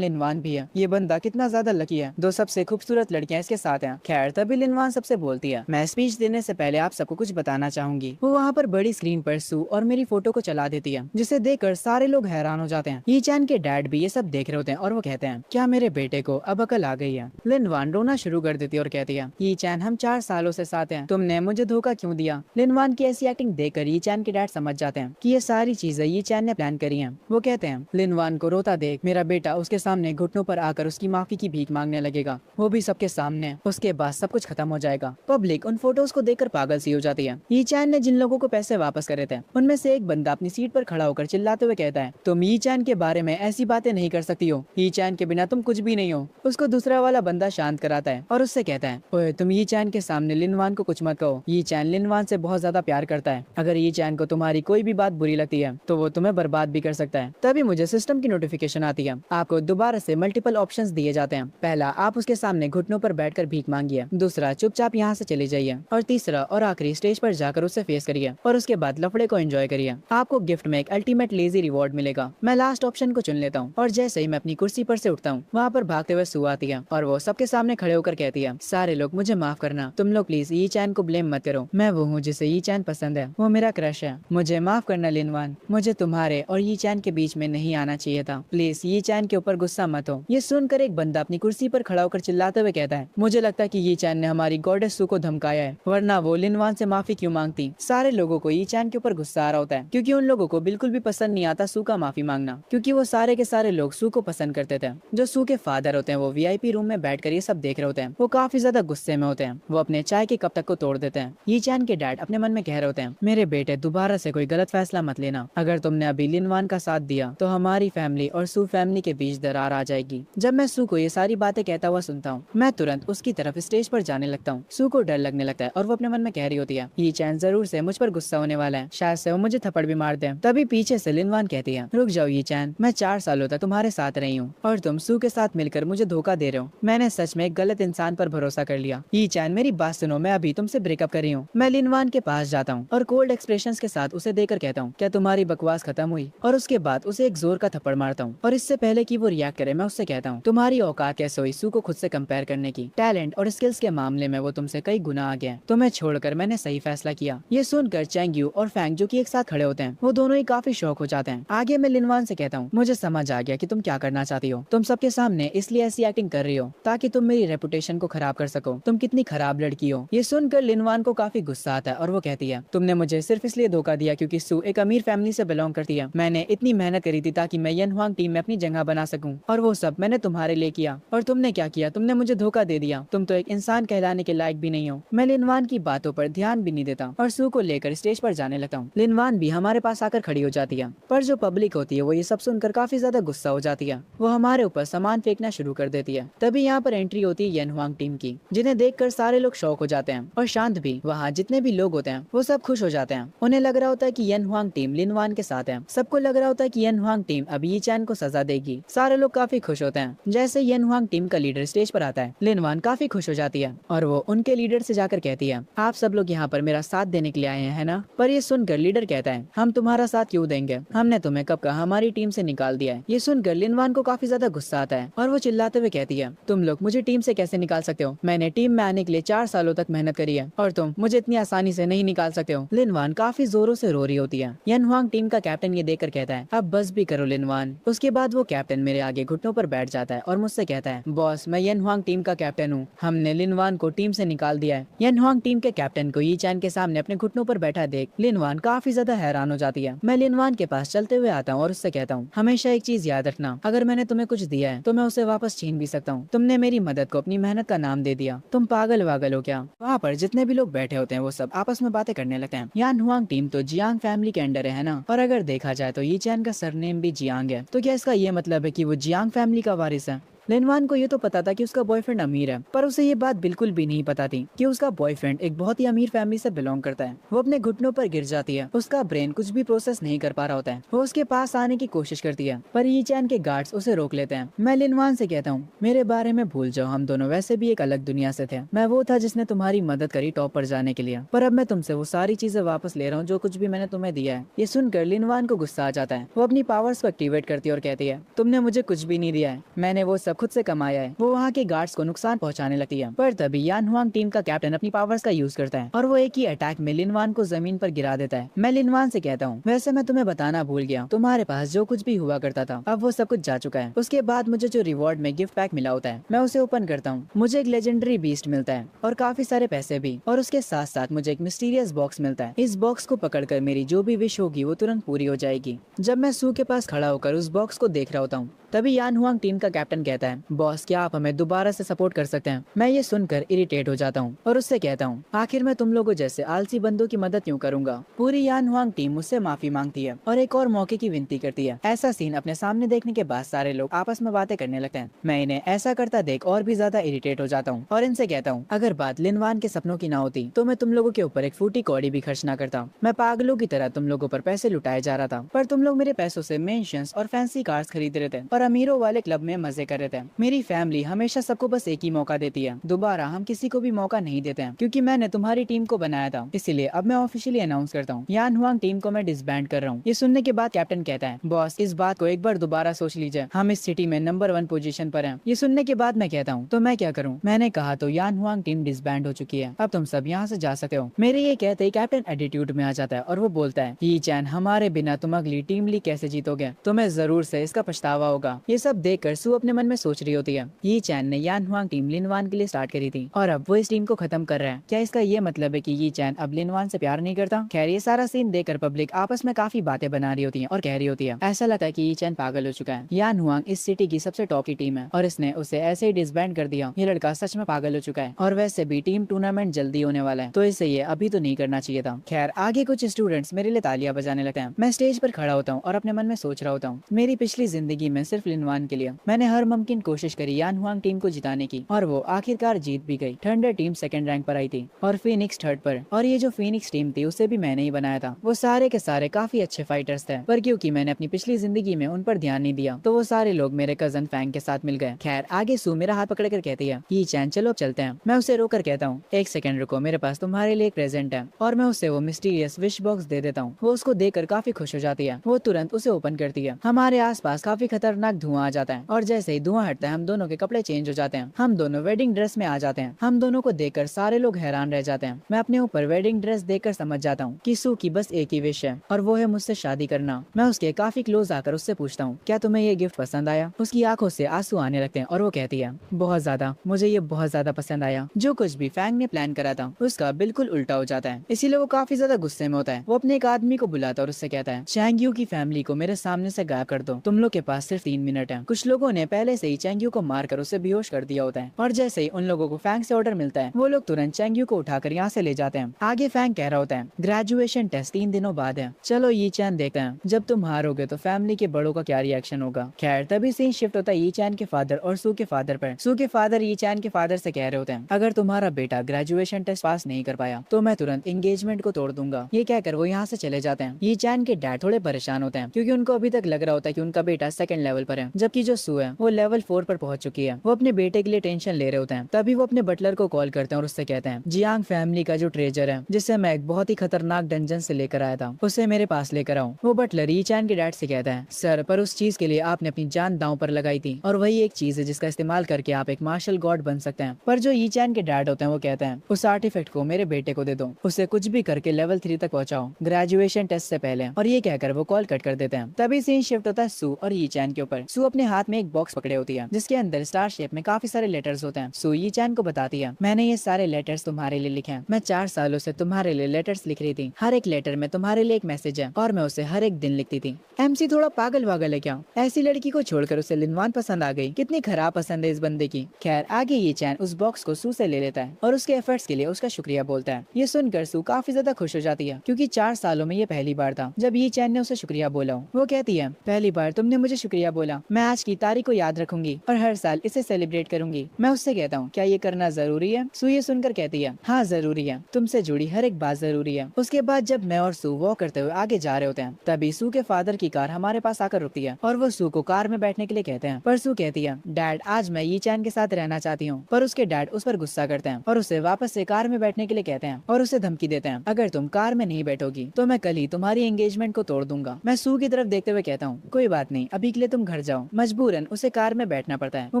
लिनवान भी है। ये बंदा कितना ज्यादा लकी है, दो सबसे खूबसूरत लड़कियां इसके साथ हैं। खैर तभी लिनवान सबसे बोलती है, मैं स्पीच देने से पहले आप सबको कुछ बताना चाहूंगी। वो वहाँ पर बड़ी स्क्रीन पर सू और मेरी फोटो को चला देती है, जिसे देखकर सारे लोग हैरान हो जाते हैं। यी चैन के डैड भी ये सब देख रहे होते हैं और वो कहते हैं, क्या मेरे बेटे को अब अकल आ गई है। लिनवान रोना शुरू कर देती है और कहती है, यी चैन हम 4 सालों से साथ हैं, तुमने मुझे धोखा क्यों दिया। लिनवान की ऐसी एक्टिंग देखकर यी चैन के डैड समझ जाते हैं कि ये सारी चीजें यी चैन ने प्लान करी हैं। वो कहते हैं, लिनवान को रोता देख मेरा बेटा उसके सामने घुटनों पर आकर उसकी माफी की भीख मांगने लगेगा, वो भी सबके सामने। उसके बाद सब कुछ खत्म हो जाएगा। पब्लिक उन फोटोज को देखकर पागल सी हो जाती है। यी चैन ने जिन लोगों को पैसे वापस करे थे उनमें से एक बंदा अपनी सीट पर खड़ा होकर चिल्लाते हुए कहता है, तुम यी चैन के बारे में ऐसी बातें नहीं कर सकती हो, यी चैन के बिना तुम कुछ भी नहीं हो। उसको दूसरा वाला बंदा शांत कराता है और उससे कहता है, ओए तुम यी चैन के सामने लिनवान को कुछ मत कहो, यी चैन लिनवान से बहुत ज्यादा प्यार करता है। अगर यी चैन को तुम्हारी कोई भी बात बुरी लगती है तो वो तुम्हें बर्बाद भी कर सकता है। तभी मुझे सिस्टम की नोटिफिकेशन आती है। आपको दोबारा से मल्टीपल ऑप्शंस दिए जाते हैं। पहला, आप उसके सामने घुटनों पर बैठकर भीख मांगिए। दूसरा, चुपचाप यहाँ से चले जाइए। और तीसरा और आखिरी, स्टेज पर जाकर उससे फेस करिए और उसके बाद लफड़े को एंजॉय करिए। आपको गिफ्ट में एक अल्टीमेट लेजी रिवॉर्ड मिलेगा। मैं लास्ट ऑप्शन को चुन लेता हूँ और जैसे ही मैं अपनी कुर्सी पर से उठता हूँ वहाँ पर भागते हुए सू आती है और वो सबके सामने खड़े होकर कहती है, सारे लोग मुझे माफ करना, तुम लोग प्लीज यी चैन को ब्लेम मत करो। मैं वो हूँ जिसे यी चैन पसंद है, वो मेरा क्रश है। मुझे माफ करना लिनवान, मुझे तुम्हारे और यी चैन के बीच में नहीं आना चाहिए था। प्लीज यी चैन के ऊपर गुस्सा मत हो। ये सुनकर एक बंदा अपनी कुर्सी पर खड़ा होकर चिल्लाते हुए कहता है, मुझे लगता है कि यी चैन ने हमारी गॉडेस सू को धमकाया है, वरना वो लिनवान से माफी क्यों मांगती। सारे लोगों को यी चैन के ऊपर गुस्सा आ रहा होता है क्योंकि उन लोगों को बिल्कुल भी पसंद नहीं आता सू का माफी मांगना, क्योंकि वो सारे के सारे लोग सू को पसंद करते थे। जो सू के फादर होते हैं वो वीआईपी रूम में बैठकर ये सब देख रहे होते हैं। वो काफी ज्यादा गुस्से में होते हैं। वो अपने चाय के कप तक को तोड़ देते हैं। यी चैन के डैड अपने मन में कह रहे होते हैं, मेरे बेटे दोबारा से कोई गलत फैसला मत लेना। अगर तुमने अभी लिनवान का साथ दिया तो हमारी फैमिली और सू फैमिली के बीच दरार आ जाएगी। जब मैं सू को ये सारी बातें कहता हुआ सुनता हूँ मैं तुरंत उसकी तरफ स्टेज पर जाने लगता हूँ। सू को डर लगने लगता है और वो अपने मन में कह रही होती है, यी चैन जरूर से मुझ पर गुस्सा होने वाला है, शायद से वो मुझे थप्पड़ भी मार दे। तभी पीछे से लिनवान कहती है, रुक जाओ यी चैन, मैं 4 सालों तक तुम्हारे साथ रही हूँ और तुम सू के साथ मिलकर मुझे धोखा दे रहे हो। मैंने सच में एक गलत इंसान पर भरोसा कर लिया। यी चैन मेरी बात सुनो, मैं अभी तुमसे ब्रेकअप कर रही हूँ। मैं लिनवान के पास जाता हूँ और कोल्ड एक्सप्रेशंस के साथ उसे देकर कहता हूँ, क्या तुम्हारी बकवास खत्म हुई। और उसके बाद उसे एक जोर का थप्पड़ मारता हूँ और इससे पहले कि वो रिएक्ट करे मैं उससे कहता हूँ, तुम्हारी औकात कैसे हुई सू को खुद से कंपेयर करने की। टैलेंट और स्किल्स के मामले में वो तुमसे कई गुना आ गया। तुम्हें छोड़कर मैंने सही फैसला किया। ये सुनकर चैंग यू और फैंग जो कि एक साथ खड़े होते हैं वो दोनों ही काफी शौक हो जाते हैं। आगे मैं लिनवान से कहता हूँ, मुझे समझ आ गया कि तुम क्या करना चाहती हो। तुम सबके सामने इसलिए ऐसी एक्टिंग कर रही हो ताकि तुम मेरी रेपुटेशन को खराब कर सको। तुम कितनी खराब लड़की हो। ये सुनकर लिनवान को काफी गुस्सा आता है और वो कहती है, तुमने मुझे सिर्फ इसलिए धोखा दिया क्योंकि सू एक अमीर फैमिली से बिलोंग करती है। मैंने इतनी मेहनत करी थी ताकि मैं यन हुआंग टीम में अपनी जगह बना सकूं और वो सब मैंने तुम्हारे लिए किया और तुमने क्या किया, तुमने मुझे धोखा दे दिया। तुम तो एक इंसान कहलाने के लायक भी नहीं हो। मैं लिनवान की बातों पर ध्यान भी नहीं देता और सू को लेकर स्टेज पर जाने लगता हूँ। लिनवान भी हमारे पास आकर खड़ी हो जाती है पर जो पब्लिक होती है वो ये सब सुनकर काफी ज्यादा गुस्सा हो जाती है। वो हमारे ऊपर सामान फेंकना शुरू कर देती है। तभी यहाँ पर एंट्री होती है यन हुआंग टीम की, जिन्हें देखकर सारे लोग शौक हो जाते हैं और शांत भी। वहाँ जितने भी लोग होते हैं वो सब खुश हो जाते हैं। उन्हें लग रहा होता है कि यन हुआंग टीम लिनवान के साथ है। सबको लग रहा होता है कि यन हुआंग टीम अब यी चैन को सजा देगी। सारे लोग काफी खुश होते हैं। जैसे यन हुआंग टीम का लीडर स्टेज पर आता है लिनवान काफी खुश हो जाती है और वो उनके लीडर से जाकर कहती है, आप सब लोग यहाँ पर मेरा साथ देने के लिए आए हैं, है ना। पर ये सुनकर लीडर कहता है, हम तुम्हारा साथ क्यों देंगे, हमने तुम्हें कब का हमारी टीम से निकाल दिया है। ये सुनकर लिनवान को काफी ज्यादा गुस्सा आता है और वो चिल्लाते हुए कहती है, तुम लोग मुझे टीम से कैसे निकाल सकते हो। मैंने टीम में आने के लिए 4 सालों तक मेहनत करी है और तुम मुझे इतनी आसानी से नहीं निकाल सकते हो। लिनवान काफी जोरों से रो रही होती है। यन हुआंग टीम का कैप्टन ये देखकर कहता है, अब बस भी करो लिनवान। उसके बाद वो कैप्टन मेरे आगे घुटनों पर बैठ जाता है और मुझसे कहता है, बॉस मैं यन हुआंग टीम का कैप्टन हूँ, हमने लिनवान को टीम से निकाल दिया है। यन हुआंग टीम के कैप्टन को यी चैन के सामने अपने घुटनों पर बैठा देख लिनवान काफी ज्यादा हैरान हो जाती है। मैं लिनवान के पास चलते हुए आता हूँ और उससे कहता हूँ, हमेशा एक चीज याद रखना, अगर मैंने तुम्हें कुछ दिया है तो मैं उसे वापस छीन भी सकता हूँ। तुमने मेरी मदद को अपनी मेहनत का नाम दे दिया, तुम पागल वागल हो क्या? वहाँ पर जितने भी लोग बैठे होते हैं वो सब आपस में बातें करने लगते हैं। यान हुआंग टीम तो जियांग फैमिली के अंडर है ना, और अगर देखा जाए तो यी चैन का सरनेम भी जियांग है, तो क्या इसका ये मतलब है कि वो जियांग फैमिली का वारिस है? लिनवान को ये तो पता था कि उसका बॉयफ्रेंड अमीर है, पर उसे ये बात बिल्कुल भी नहीं पता थी कि उसका बॉयफ्रेंड एक बहुत ही अमीर फैमिली से बिलोंग करता है। वो अपने घुटनों पर गिर जाती है, उसका ब्रेन कुछ भी प्रोसेस नहीं कर पा रहा होता है। वो उसके पास आने की कोशिश करती है, पर यी चैन के गार्ड्स उसे रोक लेते हैं। मैं लिनवान से कहता हूँ, मेरे बारे में भूल जाओ, हम दोनों वैसे भी एक अलग दुनिया से थे। मैं वो था जिसने तुम्हारी मदद करी टॉप पर जाने के लिए, पर अब मैं तुमसे वो सारी चीजें वापस ले रहा हूँ जो कुछ भी मैंने तुम्हें दिया है। ये सुनकर लिनवान को गुस्सा आ जाता है। वो अपनी पावर्स को एक्टिवेट करती है और कहती है, तुमने मुझे कुछ भी नहीं दिया है, मैंने वो सब खुद से कमाया है। वो वहाँ के गार्ड्स को नुकसान पहुंचाने लगती है, पर तभी यान हुआंग टीम का कैप्टन अपनी पावर्स का यूज करता है और वो एक ही अटैक में लिनवान को जमीन पर गिरा देता है। मैं लिनवान से कहता हूँ, वैसे मैं तुम्हें बताना भूल गया, तुम्हारे पास जो कुछ भी हुआ करता था अब वो सब कुछ जा चुका है। उसके बाद मुझे जो रिवॉर्ड में गिफ्ट पैक मिला होता है मैं उसे ओपन करता हूँ। मुझे एक लेजेंडरी बीस्ट मिलता है और काफी सारे पैसे भी, और उसके साथ साथ मुझे एक मिस्टीरियस बॉक्स मिलता है। इस बॉक्स को पकड़कर मेरी जो भी विश होगी वो तुरंत पूरी हो जाएगी। जब मैं सू के पास खड़ा होकर उस बॉक्स को देख रहा होता हूँ तभी यान हुआंग टीम का कैप्टन कहता है, बॉस क्या आप हमें दोबारा से सपोर्ट कर सकते हैं? मैं ये सुनकर इरिटेट हो जाता हूँ और उससे कहता हूँ, आखिर मैं तुम लोगों जैसे आलसी बंदों की मदद क्यों करूंगा? पूरी यान हुआंग टीम मुझसे माफी मांगती है और एक और मौके की विनती करती है। ऐसा सीन अपने सामने देखने के बाद सारे लोग आपस में बातें करने लगते हैं। मैं इन्हें ऐसा करता देख और भी ज्यादा इरिटेट हो जाता हूँ और इनसे कहता हूँ, अगर बात लिनवान के सपनों की ना होती तो मैं तुम लोगों के ऊपर एक फूटी कौड़ी भी खर्च ना करता। मैं पागलों की तरह तुम लोगों पर पैसे लुटाए जा रहा था, पर तुम लोग मेरे पैसों से मेंशंस और फैंसी कार्स खरीद रहे थे और अमीरों वाले क्लब में मजे कर रहे थे। मेरी फैमिली हमेशा सबको बस एक ही मौका देती है, दोबारा हम किसी को भी मौका नहीं देते हैं, क्योंकि मैंने तुम्हारी टीम को बनाया था। इसीलिए अब मैं ऑफिशियली अनाउंस करता हूँ, यान हुआंग टीम को मैं डिसबैंड कर रहा हूँ। ये सुनने के बाद कैप्टन कहता है, बॉस इस बात को एक बार दोबारा सोच लीजिए, हम इस सिटी में नंबर 1 पोजीशन पर हैं। ये सुनने के बाद मैं कहता हूँ, तो मैं क्या करूँ? मैंने कहा तो यान हुआंग टीम डिसबैंड हो चुकी है, अब तुम सब यहाँ से जा सकते हो। मेरे ये कहते ही कैप्टन एटीट्यूड में आ जाता है और वो बोलता है, यी चैन हमारे बिना तुम अगली टीम लीग कैसे जीतोगे? तुम्हें जरूर से इसका पछतावा होगा। ये सब देखकर सू अपने मन में सोच रही होती है, यी चैन ने यान हुआंग टीम लिनवान के लिए स्टार्ट करी थी और अब वो इस टीम को खत्म कर रहा है। क्या इसका ये मतलब है कि यी चैन अब लिनवान से प्यार नहीं करता? खैर ये सारा सीन देखकर पब्लिक आपस में काफी बातें बना रही होती है और कह रही होती है, ऐसा लगता है कि यी चैन पागल हो चुका है। यान हुआंग इस सिटी की सबसे टॉप की टीम है और इसने उसे ऐसे ही डिसबैंड कर दिया। ये लड़का सच में पागल हो चुका है और वैसे भी टीम टूर्नामेंट जल्दी होने वाला है, तो इसे ये अभी तो नहीं करना चाहिए था। खैर आगे कुछ स्टूडेंट्स मेरे लिए तालियां बजाने लगते हैं। मैं स्टेज पर खड़ा होता हूँ और अपने मन में सोच रहा होता हूँ, मेरी पिछली जिंदगी में सिर्फ लिनवान के लिए मैंने हर मुमकिन कोशिश करी यान हुआंग टीम को जिताने की, और वो आखिरकार जीत भी गई। थंडर टीम सेकंड रैंक पर आई थी और फीनिक्स थर्ड पर, और ये जो फीनिक्स टीम थी उसे भी मैंने ही बनाया था। वो सारे के सारे काफी अच्छे फाइटर्स थे, पर क्योंकि मैंने अपनी पिछली जिंदगी में उन पर ध्यान नहीं दिया तो वो सारे लोग मेरे कजन फैंग के साथ मिल गए। खैर आगे सू मेरा हाथ पकड़ कर कहती है, यी चैन चलो अब चलते हैं। मैं उसे रोकर कहता हूँ, एक सेकंड रुको, मेरे पास तुम्हारे लिए एक प्रेजेंट है, और मैं उसे वो मिस्टीरियस विश बॉक्स दे देता हूँ। वो उसको देखकर काफी खुश हो जाती है। वो तुरंत उसे ओपन करती है। हमारे आसपास काफी खतरनाक धुआं आ जाता है और जैसे ही धुआं हटता है हम दोनों के कपड़े चेंज हो जाते हैं। हम दोनों वेडिंग ड्रेस में आ जाते हैं। हम दोनों को देखकर सारे लोग हैरान रह जाते हैं। मैं अपने ऊपर वेडिंग ड्रेस देखकर समझ जाता हूँ कि सू की बस एक ही विश है और वो है मुझसे शादी करना। मैं उसके काफी क्लोज आकर उससे पूछता हूँ, क्या तुम्हें ये गिफ्ट पसंद आया? उसकी आंखों से आंसू आने लगते हैं और वो कहती है, बहुत ज्यादा, मुझे ये बहुत ज्यादा पसंद आया। जो कुछ भी फैंग ने प्लान करा था उसका बिल्कुल उल्टा हो जाता है, इसीलिए वो काफी ज्यादा गुस्से में होता है। वो अपने एक आदमी को बुलाता है और उससे कहता है, चैंगयू की फैमिली को मेरे सामने से गायब कर दो, तुम लोग के पास सिर्फ 3 मिनट है। कुछ लोगों ने पहले से ही चैंगयू को मारकर उसे बेहोश कर दिया होता है और जैसे ही उन लोगों को फैंग से ऑर्डर मिलता है वो लोग तुरंत चैंगयू को उठाकर यहाँ से ले जाते हैं। आगे फैंग कह रहा होता है, ग्रेजुएशन टेस्ट 3 दिनों बाद है, चलो यी चैन देखते हैं जब तुम हारोगे तो फैमिली के बड़ों का क्या रिएक्शन होगा। खैर तभी सीन शिफ्ट होता है यी चैन के फादर और सू के फादर पर। सू के फादर यी चैन के फादर से कह रहे होते हैं, अगर तुम्हारा बेटा ग्रेजुएशन टेस्ट पास नहीं कर पाया तो मैं तुरंत एंगेजमेंट को तोड़ दूंगा। ये कहकर वो यहाँ से चले जाते हैं। यी चैन के डैड थोड़े परेशान होते हैं क्योंकि उनको अभी तक लग रहा होता है कि उनका बेटा सेकंड लेवल पर है, जबकि जो सू है वो लेवल 4 पर पहुंच चुकी है। वो अपने बेटे के लिए टेंशन ले रहे होते हैं। तभी वो अपने बटलर को कॉल करते हैं और उससे कहते हैं, जियांग फैमिली का जो ट्रेजर है जिसे मैं एक बहुत ही खतरनाक डंजन से लेकर आया था उसे मेरे पास लेकर आओ। वो बटलर यी चैन के डैड से कहता है, सर पर उस चीज के लिए आपने अपनी जान दांव पर लगाई थी और वही एक चीज है जिसका इस्तेमाल करके आप एक मार्शल गॉड बन सकते हैं। पर जो यी चैन के डैड होते हैं वो कहते हैं, उस आर्टिफैक्ट को मेरे बेटे को दे दो, उसे कुछ भी करके लेवल 3 तक पहुंचाओ ग्रेजुएशन टेस्ट से पहले, और ये कहकर वो कॉल कट कर देते हैं। तभी सीन शिफ्ट होता है सू और यी चैन के ऊपर। पर सू अपने हाथ में एक बॉक्स पकड़े होती है जिसके अंदर स्टार शेप में काफी सारे लेटर्स होते हैं। सू यी चैन को बताती है, मैंने ये सारे लेटर्स तुम्हारे लिए लिखे हैं। मैं 4 सालों से तुम्हारे लिए लेटर्स लिख रही थी। हर एक लेटर में तुम्हारे लिए एक मैसेज है और मैं उसे हर एक दिन लिखती थी। एमसी थोड़ा पागल वागल है क्या? ऐसी लड़की को छोड़कर उसे लिनवान पसंद आ गई। कितनी खराब पसंद है इस बंदे की। खैर आगे ये चैन उस बॉक्स को सू से ले लेता है और उसके एफर्ट्स के लिए उसका शुक्रिया बोलता है। ये सुनकर सू काफी ज्यादा खुश हो जाती है क्योंकि 4 सालों में ये पहली बार था जब ये चैन ने उसे शुक्रिया बोला। वो कहती है, पहली बार तुमने मुझे शुक्रिया बोला। मैं आज की तारीख को याद रखूंगी और हर साल इसे सेलिब्रेट करूंगी। मैं उससे कहता हूँ, क्या ये करना जरूरी है? सू ये सुनकर कहती है, हाँ जरूरी है, तुमसे जुड़ी हर एक बात जरूरी है। उसके बाद जब मैं और सू वॉक करते हुए आगे जा रहे होते हैं तभी सू के फादर की कार हमारे पास आकर रुकती है और वो सू को कार में बैठने के लिए कहते हैं। पर सू कहती है, डैड आज मैं यी चैन के साथ रहना चाहती हूँ। पर उसके डैड उस पर गुस्सा करते हैं और उसे वापस से कार में बैठने के लिए कहते हैं और उसे धमकी देते हैं, अगर तुम कार में नहीं बैठोगी तो मैं कल ही तुम्हारी एंगेजमेंट को तोड़ दूंगा। मैं सू की तरफ देखते हुए कहता हूँ, कोई बात नहीं, अभी के लिए तुम घर जाओ। मजबूरन उसे कार में बैठना पड़ता है। वो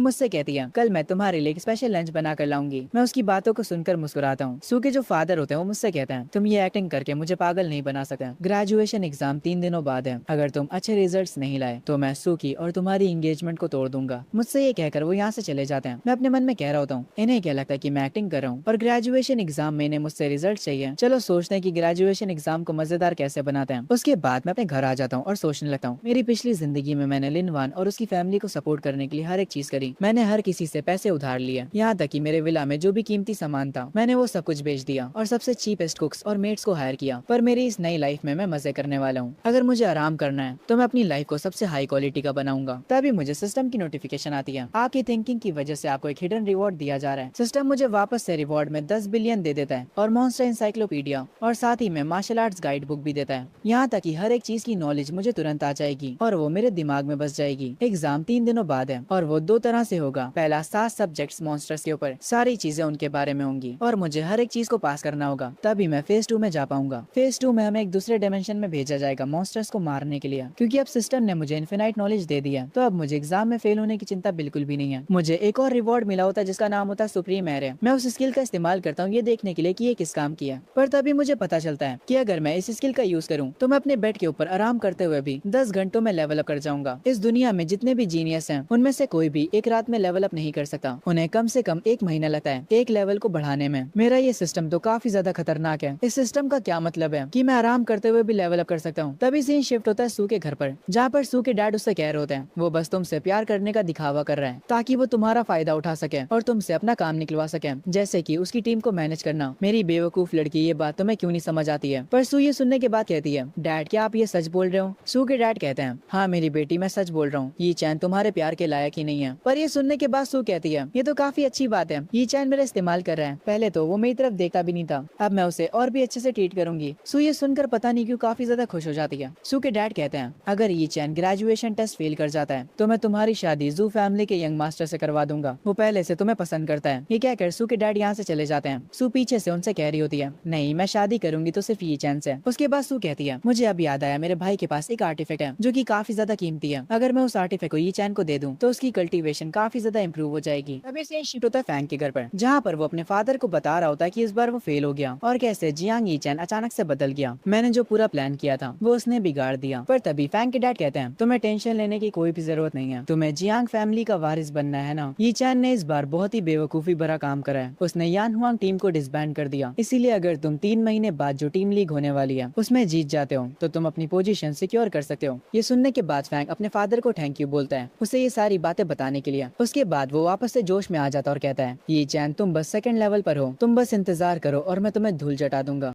मुझसे कहती है, कल मैं तुम्हारे लिए एक स्पेशल लंच बना कर लाऊंगी। मैं उसकी बातों को सुनकर मुस्कुराता हूँ। सू के जो फादर होते हैं वो मुझसे कहते हैं, तुम ये एक्टिंग करके मुझे पागल नहीं बना सकते। ग्रेजुएशन एग्जाम 3 दिनों बाद है, अगर तुम अच्छे रिजल्ट्स नहीं लाए तो मैं सू की और तुम्हारी एंगेजमेंट को तोड़ दूंगा। मुझसे ये कहकर वो यहाँ से चले जाते हैं। मैं अपने मन में कह रहा होता हूँ, इन्हें क्या लगता है कि मैं एक्टिंग कर रहा हूँ और ग्रेजुएशन एग्जाम में इन्हें मुझसे रिजल्ट चाहिए। चलो सोचते हैं कि ग्रेजुएशन एग्जाम को मजेदार कैसे बनाते हैं। उसके बाद मैं अपने घर आ जाता हूँ और सोचने लगता हूँ, मेरी पिछली जिंदगी में मैंने लिनवान और उसकी फैमिली को सपोर्ट करने के लिए हर एक चीज करी। मैंने हर किसी से पैसे उधार लिए, यहाँ तक कि मेरे विला में जो भी कीमती सामान था मैंने वो सब कुछ बेच दिया और सबसे चीपेस्ट कुक्स और मेट्स को हायर किया। पर मेरी इस नई लाइफ में मैं मजे करने वाला हूँ। अगर मुझे आराम करना है तो मैं अपनी लाइफ को सबसे हाई क्वालिटी का बनाऊंगा। तभी मुझे सिस्टम की नोटिफिकेशन आती है, आपकी थिंकिंग की वजह से आपको एक हिडन रिवॉर्ड दिया जा रहा है। सिस्टम मुझे वापस से रिवॉर्ड में 10 बिलियन दे देता है और मॉन्स्टर इंसाइक्लोपीडिया और साथ ही में मार्शल आर्ट्स गाइड बुक भी देता है। यहाँ तक कि हर एक चीज की नॉलेज मुझे तुरंत आ जाएगी और वो मेरे दिमाग में बस जाएगी। एग्जाम 3 दिनों बाद है और वो 2 तरह से होगा। पहला 7 सब्जेक्ट्स मॉन्स्टर्स के ऊपर, सारी चीजें उनके बारे में होंगी और मुझे हर एक चीज को पास करना होगा, तभी मैं फेज 2 में जा पाऊंगा। फेज 2 में हमें एक दूसरे डायमेंशन में भेजा जाएगा मॉन्स्टर्स को मारने के लिए। क्योंकि अब सिस्टम ने मुझे इन्फिनाइट नॉलेज दे दिया तो अब मुझे एग्जाम में फेल होने की चिंता बिल्कुल भी नहीं है। मुझे एक और रिवॉर्ड मिला होता है जिसका नाम होता है सुप्रीम एयर। मैं उस स्किल का इस्तेमाल करता हूँ ये देखने के लिए कि ये किस काम की है। पर तभी मुझे पता चलता है कि अगर मैं इस स्किल का यूज करूँ तो मैं अपने बेड के ऊपर आराम करते हुए भी 10 घंटों में लेवल अप कर जाऊंगा। इस दुनिया में जितने भी जीनियस हैं उनमें से कोई भी एक रात में लेवल अप नहीं कर सकता। उन्हें कम से कम 1 महीना लगता है एक लेवल को बढ़ाने में। मेरा ये सिस्टम तो काफी ज्यादा खतरनाक है। इस सिस्टम का क्या मतलब है कि मैं आराम करते हुए भी लेवल अप कर सकता हूँ। तभी सीन शिफ्ट होता है सू के घर पर, जहाँ पर सू के डैड उससे कह रहे होते हैं वो बस तुमसे प्यार करने का दिखावा कर रहा है ताकि वो तुम्हारा फायदा उठा सके और तुमसे अपना काम निकलवा सके, जैसे कि उसकी टीम को मैनेज करना। मेरी बेवकूफ लड़की, ये बात तुम्हें क्यों नहीं समझ आती है? पर सू ये सुनने के बाद कहती है, डैड क्या आप ये सच बोल रहे हो? सू के डैड कहते हैं, हाँ मेरी बेटी मैं सच बोल रहा हूँ, ये चैन तुम्हारे प्यार के लायक ही नहीं है। पर ये सुनने के बाद सू कहती है, ये तो काफी अच्छी बात है, ये चैन मेरा इस्तेमाल कर रहा है। पहले तो वो मेरी तरफ देखता भी नहीं था, अब मैं उसे और भी अच्छे से ट्रीट करूंगी। सू ये सुनकर पता नहीं क्यों काफी ज्यादा खुश हो जाती है। सू के डैड कहते हैं, अगर ये चैन ग्रेजुएशन टेस्ट फेल कर जाता है तो मैं तुम्हारी शादी जू फैमिली के यंग मास्टर से करवा दूंगा, वो पहले से तुम्हें पसंद करता है। ये कहकर सू के डैड यहाँ से चले जाते हैं। सू पीछे से उनसे कह रही होती है, नहीं मैं शादी करूंगी तो सिर्फ ये चैन से। उसके बाद सू कहती है, मुझे अब याद आया मेरे भाई के पास एक आर्टिफैक्ट है जो कि काफी ज्यादा कीमती है। अगर मैं उस आर्टिफैक्ट को ये चैन को दे दूं तो उसकी कल्टीवेशन काफी ज्यादा इंप्रूव हो जाएगी। तभी से शिफ्ट होता है फैंग के घर पर, जहाँ पर वो अपने फादर को बता रहा होता है कि इस बार वो फेल हो गया और कैसे जियांग ये चैन अचानक से बदल गया। मैंने जो पूरा प्लान किया था वो उसने बिगाड़ दिया। पर तभी फैंग के डैड कहते हैं, तुम्हें टेंशन लेने की कोई भी जरूरत नहीं है, तुम्हें जियांग फैमिली का वारिस बनना है ना। ये चैन ने इस बार बहुत ही बेवकूफी भरा काम करा है, उसने यान हुआंग टीम को डिसबैंड कर दिया। इसीलिए अगर तुम 3 महीने बाद जो टीम लीग होने वाली है उसमें जीत जाते हो तो तुम अपनी पोजीशन सिक्योर कर सकते हो। ये सुनने के बाद फैंग अपने फादर को थैंक यू बोलता है उसे ये सारी बातें बताने के लिए। उसके बाद वो वापस से जोश में आ जाता और कहता है, ये चैन तुम बस सेकंड लेवल पर हो, तुम बस इंतजार करो और मैं तुम्हें धूल चटा दूंगा।